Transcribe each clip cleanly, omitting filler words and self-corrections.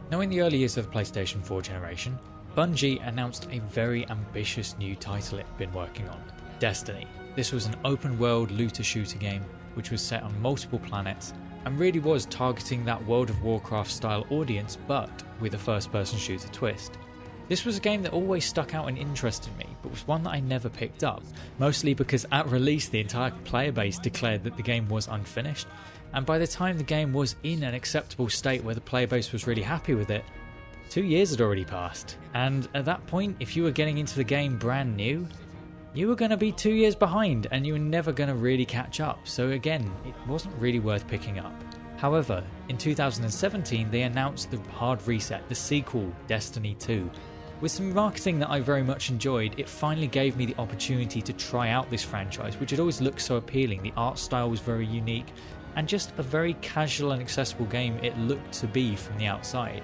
Now, in the early years of the PlayStation 4 generation, Bungie announced a very ambitious new title it had been working on, Destiny. This was an open world looter shooter game which was set on multiple planets and really was targeting that World of Warcraft style audience, but with a first person shooter twist. This was a game that always stuck out and interested me, but was one that I never picked up, mostly because at release the entire player base declared that the game was unfinished, and by the time the game was in an acceptable state where the player base was really happy with it, 2 years had already passed, and at that point, if you were getting into the game brand new, you were going to be 2 years behind and you were never going to really catch up, so again, it wasn't really worth picking up. However, in 2017 they announced the hard reset, the sequel, Destiny 2. With some marketing that I very much enjoyed, it finally gave me the opportunity to try out this franchise, which had always looked so appealing. The art style was very unique, and just a very casual and accessible game it looked to be from the outside.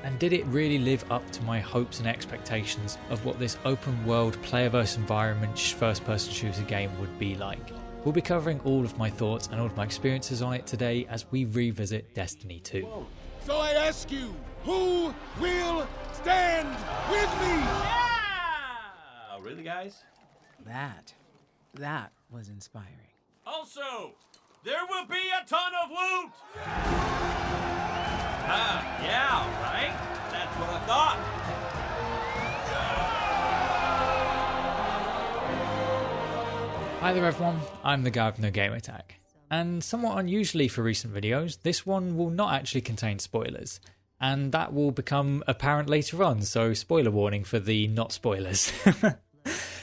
And did it really live up to my hopes and expectations of what this open world player versus environment first person shooter game would be like? We'll be covering all of my thoughts and all of my experiences on it today as we revisit Destiny 2. So I ask you, who will stand with me? Yeah! Oh, really, guys? That was inspiring. Also, there will be a ton of loot! Yeah, right? That's what I thought. Hi there everyone, I'm the guy with no gamer tag. And somewhat unusually for recent videos, this one will not actually contain spoilers. And that will become apparent later on, so spoiler warning for the not spoilers.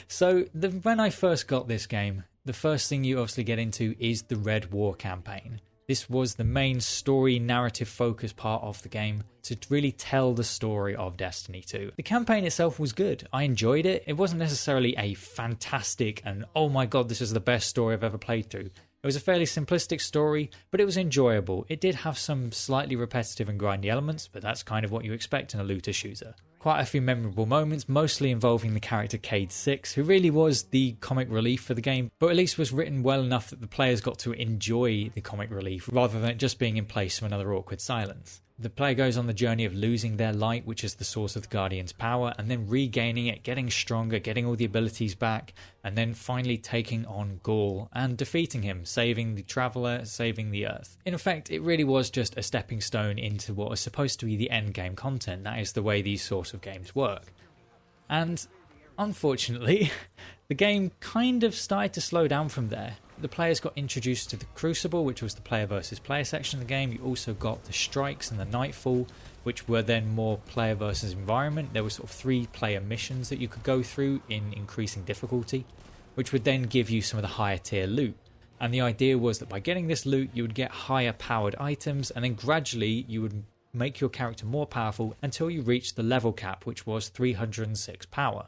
So when I first got this game, the first thing you obviously get into is the Red War campaign. This was the main story narrative focus part of the game to really tell the story of Destiny 2. The campaign itself was good. I enjoyed it. It wasn't necessarily a fantastic and oh my god this is the best story I've ever played through. It was a fairly simplistic story, but it was enjoyable. It did have some slightly repetitive and grindy elements, but that's kind of what you expect in a looter shooter. Quite a few memorable moments, mostly involving the character Cade 6, who really was the comic relief for the game, but at least was written well enough that the players got to enjoy the comic relief, rather than it just being in place for another awkward silence. The player goes on the journey of losing their light, which is the source of the Guardian's power, and then regaining it, getting stronger, getting all the abilities back, and then finally taking on Gaul and defeating him, saving the Traveller, saving the Earth. In effect, it really was just a stepping stone into what was supposed to be the end game content. That is the way these sorts of games work. And unfortunately, the game kind of started to slow down from there. The players got introduced to the Crucible, which was the player versus player section of the game. You also got the Strikes and the Nightfall, which were then more player versus environment. There were sort of 3 player missions that you could go through in increasing difficulty, which would then give you some of the higher tier loot. And the idea was that by getting this loot, you would get higher powered items, and then gradually you would make your character more powerful until you reach the level cap, which was 306 power.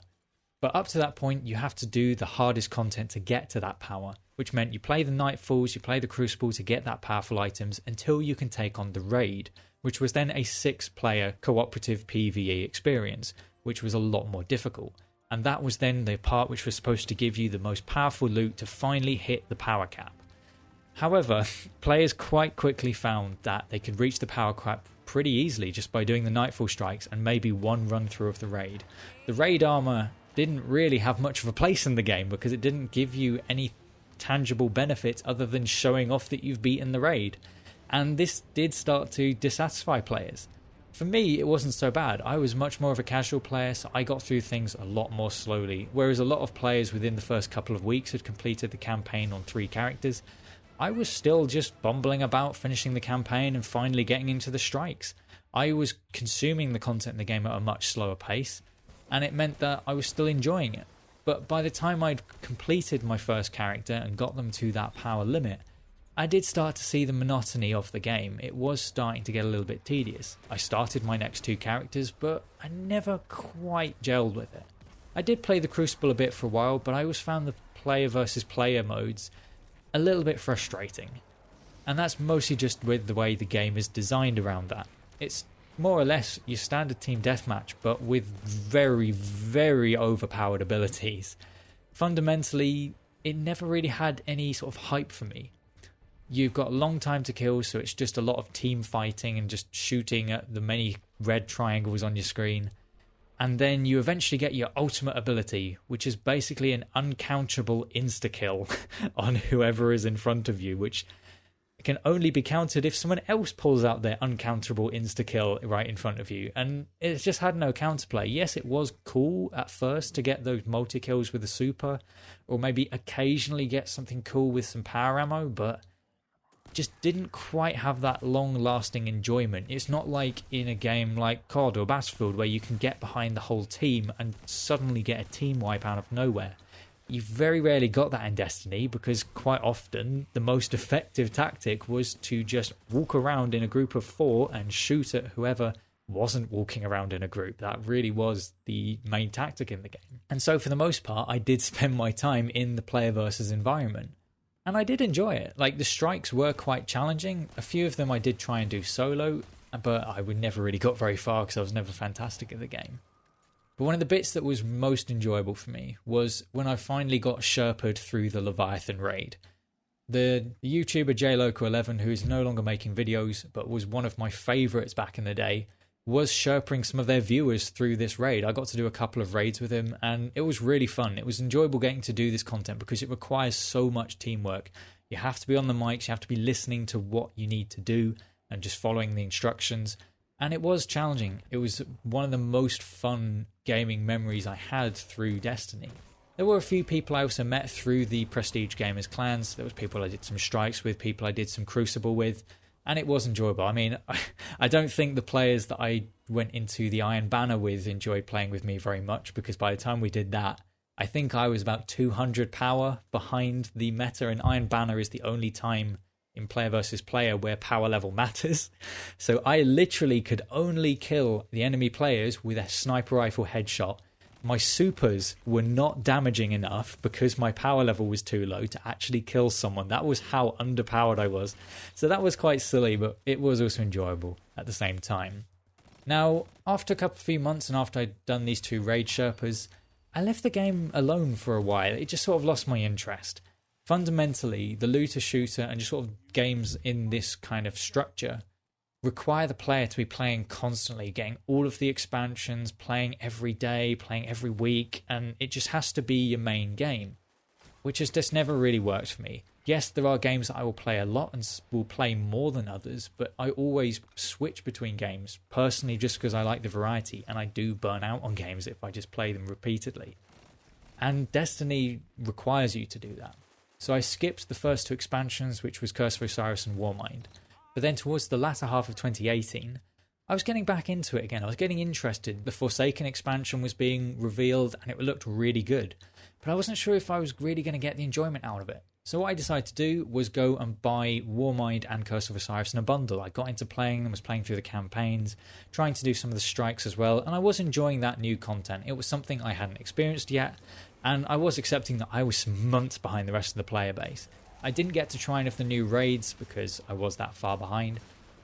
But up to that point, you have to do the hardest content to get to that power, which meant you play the Nightfalls, you play the Crucible to get that powerful items until you can take on the Raid, which was then a 6-player cooperative PvE experience, which was a lot more difficult. And that was then the part which was supposed to give you the most powerful loot to finally hit the power cap. However, players quite quickly found that they could reach the power cap pretty easily just by doing the Nightfall strikes and maybe one run through of the Raid. The Raid armor didn't really have much of a place in the game because it didn't give you any tangible benefits other than showing off that you've beaten the Raid. And this did start to dissatisfy players. For me, it wasn't so bad. I was much more of a casual player, so I got through things a lot more slowly. Whereas a lot of players within the first couple of weeks had completed the campaign on 3 characters, I was still just bumbling about finishing the campaign and finally getting into the Strikes. I was consuming the content in the game at a much slower pace, and it meant that I was still enjoying it. But by the time I'd completed my first character and got them to that power limit, I did start to see the monotony of the game. It was starting to get a little bit tedious. I started my next 2 characters, but I never quite gelled with it. I did play the Crucible a bit for a while, but I always found the player versus player modes a little bit frustrating. And that's mostly just with the way the game is designed around that. It's more or less your standard team deathmatch, but with very, very overpowered abilities. Fundamentally, it never really had any sort of hype for me. You've got a long time to kill, so it's just a lot of team fighting and just shooting at the many red triangles on your screen. And then you eventually get your ultimate ability, which is basically an uncounterable insta-kill on whoever is in front of you, which can only be countered if someone else pulls out their uncounterable insta-kill right in front of you. And it just had no counterplay. Yes, it was cool at first to get those multi-kills with the super, or maybe occasionally get something cool with some power ammo, but just didn't quite have that long-lasting enjoyment. It's not like in a game like COD or Battlefield where you can get behind the whole team and suddenly get a team wipe out of nowhere. You very rarely got that in Destiny, because quite often the most effective tactic was to just walk around in a group of 4 and shoot at whoever wasn't walking around in a group. That really was the main tactic in the game. And so for the most part, I did spend my time in the player versus environment. And I did enjoy it. Like, the strikes were quite challenging. A few of them I did try and do solo, but I would never really got very far because I was never fantastic at the game. But one of the bits that was most enjoyable for me was when I finally got Sherpa'd through the Leviathan raid. The YouTuber JLoco11, who is no longer making videos, but was one of my favourites back in the day, was Sherping some of their viewers through this raid. I got to do a couple of raids with him, and it was really fun. It was enjoyable getting to do this content because it requires so much teamwork. You have to be on the mics, you have to be listening to what you need to do and just following the instructions. And it was challenging. It was one of the most fun gaming memories I had through Destiny. There were a few people I also met through the Prestige Gamers clans. There was people I did some strikes with, people I did some Crucible with, and it was enjoyable. I mean, I don't think the players that I went into the Iron Banner with enjoyed playing with me very much, because by the time we did that, I think I was about 200 power behind the meta, and Iron Banner is the only time in player versus player where power level matters. So I literally could only kill the enemy players with a sniper rifle headshot. My supers were not damaging enough because my power level was too low to actually kill someone. That was how underpowered I was. So that was quite silly, but it was also enjoyable at the same time. Now, after a few months and after I'd done these 2 raid Sherpas, I left the game alone for a while. It just sort of lost my interest. Fundamentally, the looter shooter and just sort of games in this kind of structure require the player to be playing constantly, getting all of the expansions, playing every day, playing every week, and it just has to be your main game, which has just never really worked for me. Yes, there are games that I will play a lot and will play more than others, but I always switch between games, personally, just because I like the variety, and I do burn out on games if I just play them repeatedly. And Destiny requires you to do that. So I skipped the first 2 expansions, which was Curse of Osiris and Warmind. But then towards the latter half of 2018, I was getting back into it again. I was getting interested. The Forsaken expansion was being revealed and it looked really good. But I wasn't sure if I was really going to get the enjoyment out of it. So what I decided to do was go and buy Warmind and Curse of Osiris in a bundle. I got into playing them, was playing through the campaigns, trying to do some of the strikes as well, and I was enjoying that new content. It was something I hadn't experienced yet, and I was accepting that I was months behind the rest of the player base. I didn't get to try any of the new raids because I was that far behind,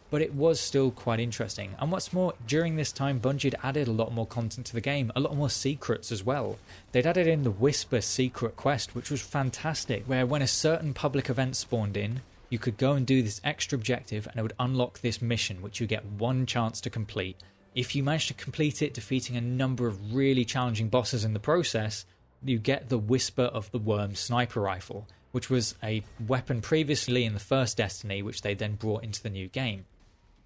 but it was still quite interesting. And what's more, during this time, Bungie had added a lot more content to the game, a lot more secrets as well. They'd added in the Whisper secret quest, which was fantastic, where when a certain public event spawned in, you could go and do this extra objective and it would unlock this mission, which you get 1 chance to complete. If you manage to complete it, defeating a number of really challenging bosses in the process, you get the Whisper of the Worm sniper rifle, which was a weapon previously in the first Destiny, which they then brought into the new game.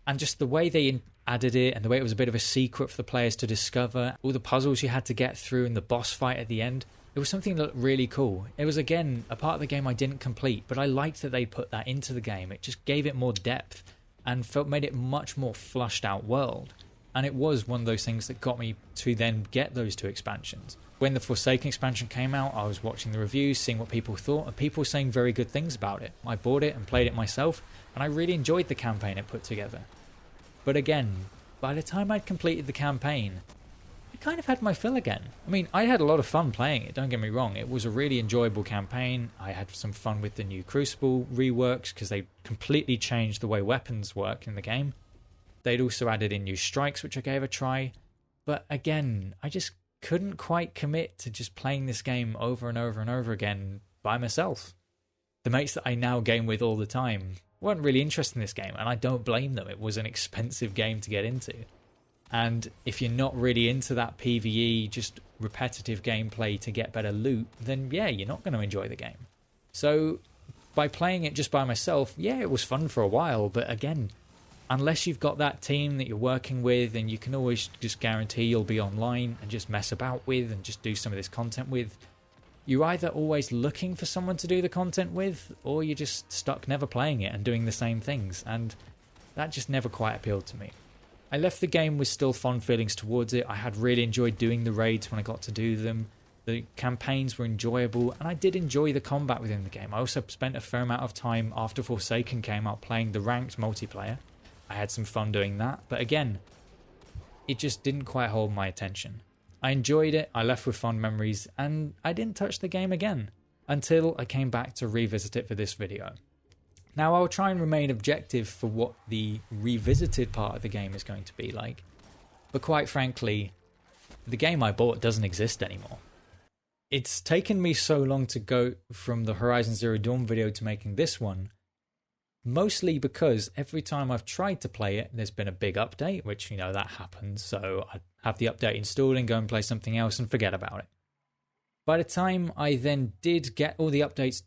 And just the way they added it, and the way it was a bit of a secret for the players to discover, all the puzzles you had to get through and the boss fight at the end, it was something that looked really cool. It was, again, a part of the game I didn't complete, but I liked that they put that into the game. It just gave it more depth and made it much more flushed out world. And it was one of those things that got me to then get those 2 expansions. When the Forsaken expansion came out, I was watching the reviews, seeing what people thought, and people were saying very good things about it. I bought it and played it myself, and I really enjoyed the campaign it put together. But again, by the time I'd completed the campaign, I kind of had my fill again. I mean, I had a lot of fun playing it, don't get me wrong. It was a really enjoyable campaign. I had some fun with the new Crucible reworks, because they completely changed the way weapons work in the game. They'd also added in new strikes, which I gave a try. But again, I just couldn't quite commit to just playing this game over and over and over again by myself. The mates that I now game with all the time weren't really interested in this game, and I don't blame them. It was an expensive game to get into. And if you're not really into that PvE, just repetitive gameplay to get better loot, then yeah, you're not going to enjoy the game. So by playing it just by myself, yeah, it was fun for a while, but again, unless you've got that team that you're working with and you can always just guarantee you'll be online and just mess about with and just do some of this content with, you're either always looking for someone to do the content with, or you're just stuck never playing it and doing the same things, and that just never quite appealed to me. I left the game with still fond feelings towards it. I had really enjoyed doing the raids when I got to do them. The campaigns were enjoyable, and I did enjoy the combat within the game. I also spent a fair amount of time after Forsaken came out playing the ranked multiplayer. I had some fun doing that, but again, it just didn't quite hold my attention. I enjoyed it, I left with fond memories, and I didn't touch the game again until I came back to revisit it for this video. Now, I'll try and remain objective for what the revisited part of the game is going to be like, but quite frankly, the game I bought doesn't exist anymore. It's taken me so long to go from the Horizon Zero Dawn video to making this one, mostly because every time I've tried to play it, there's been a big update, which, you know, that happens, so I have the update installed and go and play something else and forget about it. By the time I then did get all the updates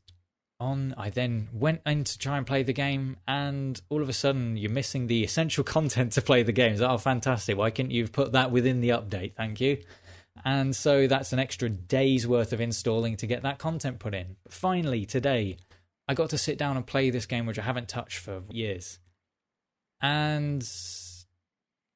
on, I then went in to try and play the game, and all of a sudden you're missing the essential content to play the game. Oh, fantastic, why couldn't you have put that within the update? Thank you. And so that's an extra day's worth of installing to get that content put in. But finally, today, I got to sit down and play this game, which I haven't touched for years. And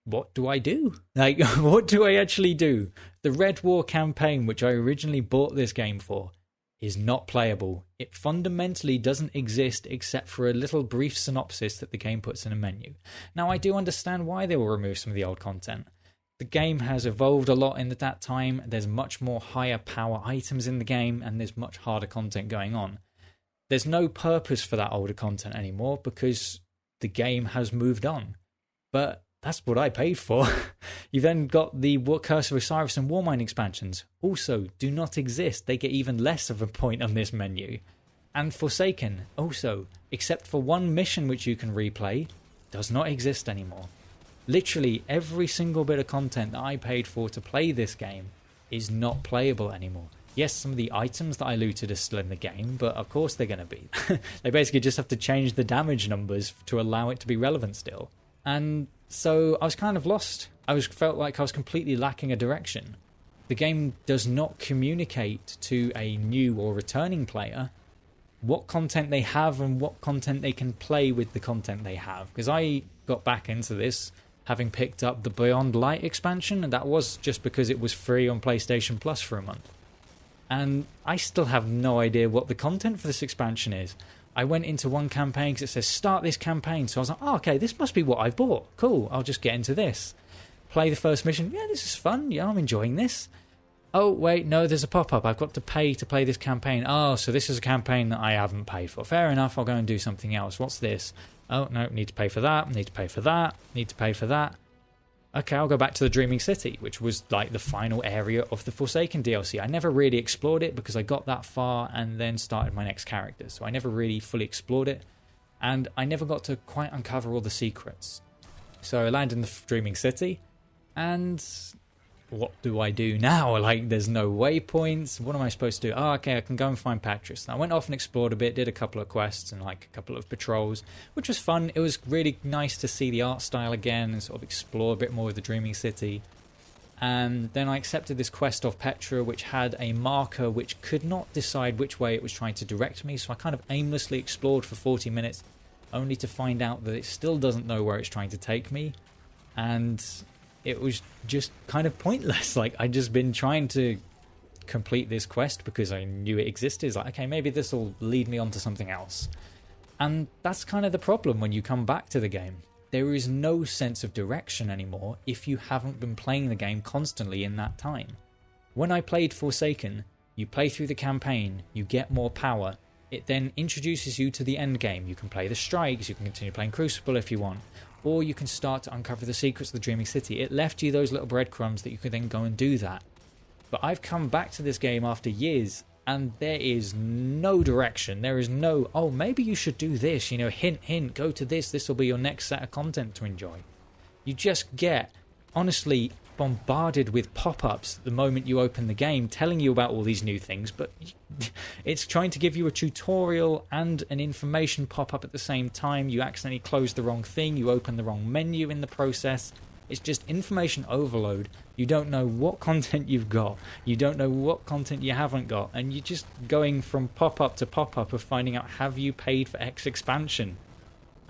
what do I do? Like, what do I actually do? The Red War campaign, which I originally bought this game for, is not playable. It fundamentally doesn't exist except for a little brief synopsis that the game puts in a menu. Now, I do understand why they will remove some of the old content. The game has evolved a lot in that time. There's much more higher power items in the game, and there's much harder content going on. There's no purpose for that older content anymore because the game has moved on. But that's what I paid for. You've then got the Curse of Osiris and Warmind expansions. Also, do not exist. They get even less of a point on this menu. And Forsaken, also, except for one mission which you can replay, does not exist anymore. Literally every single bit of content that I paid for to play this game is not playable anymore. Yes, some of the items that I looted are still in the game, but of course they're going to be. They basically just have to change the damage numbers to allow it to be relevant still. And so I was kind of lost. Felt like I was completely lacking a direction. The game does not communicate to a new or returning player what content they have and what content they can play with the content they have. Because I got back into this having picked up the Beyond Light expansion, and that was just because it was free on PlayStation Plus for a month. And I still have no idea what the content for this expansion is. I went into one campaign because it says start this campaign, so I was like, oh, okay, this must be what I've bought. Cool, I'll just get into this. Play the first mission. Yeah, this is fun. Yeah, I'm enjoying this. Oh, wait, no, there's a pop-up. I've got to pay to play this campaign. Oh, so this is a campaign that I haven't paid for. Fair enough, I'll go and do something else. What's this? Oh, no, need to pay for that, need to pay for that, need to pay for that. Okay, I'll go back to the Dreaming City, which was like the final area of the Forsaken DLC. I never really explored it because I got that far and then started my next character. So I never really fully explored it, and I never got to quite uncover all the secrets. So I landed in the Dreaming City, and what do I do now? Like, there's no waypoints. What am I supposed to do? Oh, okay, I can go and find Patris. And I went off and explored a bit, did a couple of quests and like a couple of patrols, which was fun. It was really nice to see the art style again and sort of explore a bit more of the Dreaming City. And then I accepted this quest off Petra, which had a marker which could not decide which way it was trying to direct me. So I kind of aimlessly explored for 40 minutes, only to find out that it still doesn't know where it's trying to take me. And it was just kind of pointless. Like, I'd just been trying to complete this quest because I knew it existed. It's like, okay, maybe this will lead me on to something else. And that's kind of the problem when you come back to the game. There is no sense of direction anymore if you haven't been playing the game constantly in that time. When I played Forsaken, you play through the campaign, you get more power. It then introduces you to the end game. You can play the strikes, you can continue playing Crucible if you want, or you can start to uncover the secrets of the Dreaming City. It left you those little breadcrumbs that you could then go and do that. But I've come back to this game after years, and there is no direction. There is no, oh, maybe you should do this, you know, hint, hint, go to this will be your next set of content to enjoy. You just get, honestly bombarded with pop-ups the moment you open the game telling you about all these new things, but it's trying to give you a tutorial and an information pop-up at the same time. You accidentally close the wrong thing, you open the wrong menu in the process. It's just information overload. You don't know what content you've got, you don't know what content you haven't got, and you're just going from pop-up to pop-up of finding out, have you paid for X expansion?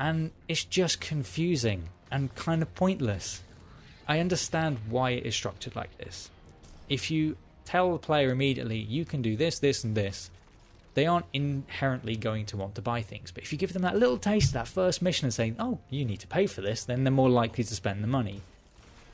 And it's just confusing and kind of pointless. I understand why it is structured like this. If you tell the player immediately, you can do this, this, and this, they aren't inherently going to want to buy things. But if you give them that little taste, that first mission, and say, oh, you need to pay for this, then they're more likely to spend the money.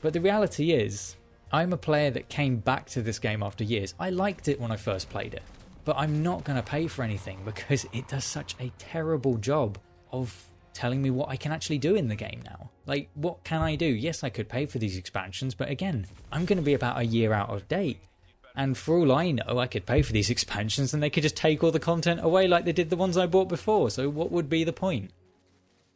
But the reality is, I'm a player that came back to this game after years. I liked it when I first played it, but I'm not going to pay for anything because it does such a terrible job of telling me what I can actually do in the game now. Like, what can I do? Yes, I could pay for these expansions, but again, I'm going to be about a year out of date. And for all I know, I could pay for these expansions and they could just take all the content away like they did the ones I bought before, so what would be the point?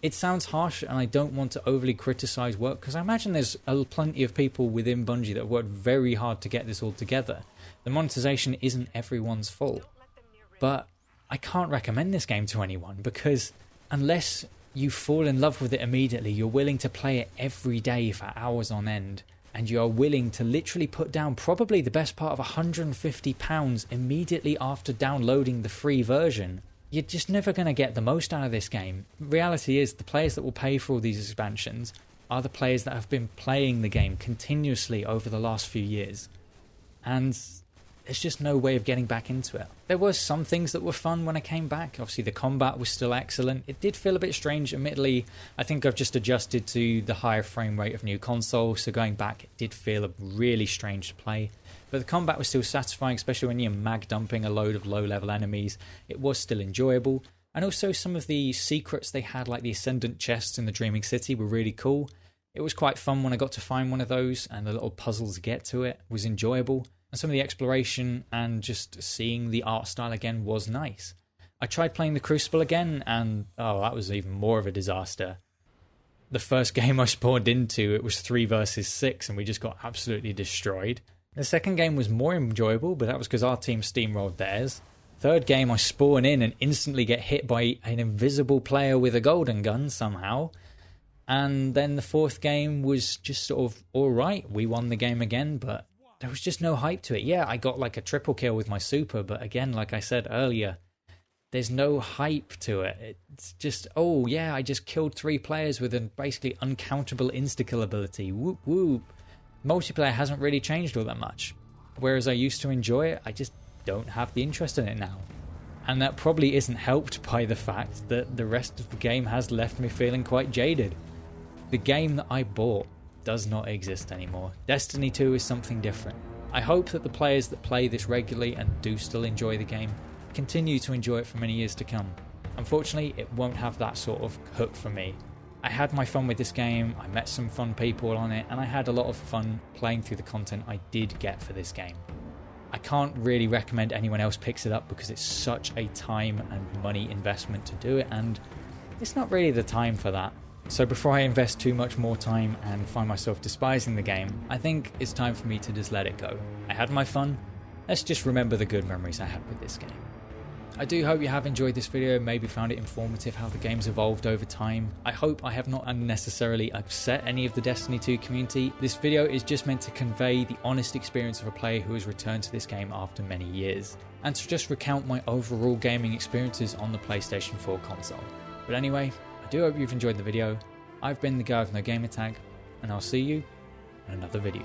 It sounds harsh, and I don't want to overly criticise work, because I imagine there's plenty of people within Bungie that worked very hard to get this all together. The monetization isn't everyone's fault. But I can't recommend this game to anyone, because unless you fall in love with it immediately, you're willing to play it every day for hours on end, and you are willing to literally put down probably the best part of £150 immediately after downloading the free version, you're just never going to get the most out of this game. Reality is, the players that will pay for all these expansions are the players that have been playing the game continuously over the last few years. And there's just no way of getting back into it. There were some things that were fun when I came back. Obviously the combat was still excellent. It did feel a bit strange, admittedly. I think I've just adjusted to the higher frame rate of new console, so going back it did feel really strange to play. But the combat was still satisfying, especially when you're mag dumping a load of low level enemies. It was still enjoyable. And also some of the secrets they had, like the Ascendant chests in the Dreaming City, were really cool. It was quite fun when I got to find one of those, and the little puzzles to get to it was enjoyable. And some of the exploration and just seeing the art style again was nice. I tried playing the Crucible again, and oh, that was even more of a disaster. The first game I spawned into, it was 3 versus 6, and we just got absolutely destroyed. The second game was more enjoyable, but that was because our team steamrolled theirs. Third game, I spawn in and instantly get hit by an invisible player with a golden gun somehow. And then the fourth game was just sort of alright. We won the game again, but there was just no hype to it. Yeah, I got like a triple kill with my super, but again, like I said earlier, there's no hype to it. It's just, oh yeah, I just killed 3 players with a basically uncountable insta-kill ability. Whoop whoop. Multiplayer hasn't really changed all that much. Whereas I used to enjoy it, I just don't have the interest in it now. And that probably isn't helped by the fact that the rest of the game has left me feeling quite jaded. The game that I bought does not exist anymore. Destiny 2 is something different. I hope that the players that play this regularly and do still enjoy the game continue to enjoy it for many years to come. Unfortunately, it won't have that sort of hook for me. I had my fun with this game, I met some fun people on it, and I had a lot of fun playing through the content I did get for this game. I can't really recommend anyone else picks it up because it's such a time and money investment to do it, and it's not really the time for that. So before I invest too much more time and find myself despising the game, I think it's time for me to just let it go. I had my fun, let's just remember the good memories I had with this game. I do hope you have enjoyed this video, maybe found it informative how the game's evolved over time. I hope I have not unnecessarily upset any of the Destiny 2 community. This video is just meant to convey the honest experience of a player who has returned to this game after many years, and to just recount my overall gaming experiences on the PlayStation 4 console. But anyway, I do hope you've enjoyed the video. I've been the guy with no gamer tag, and I'll see you in another video.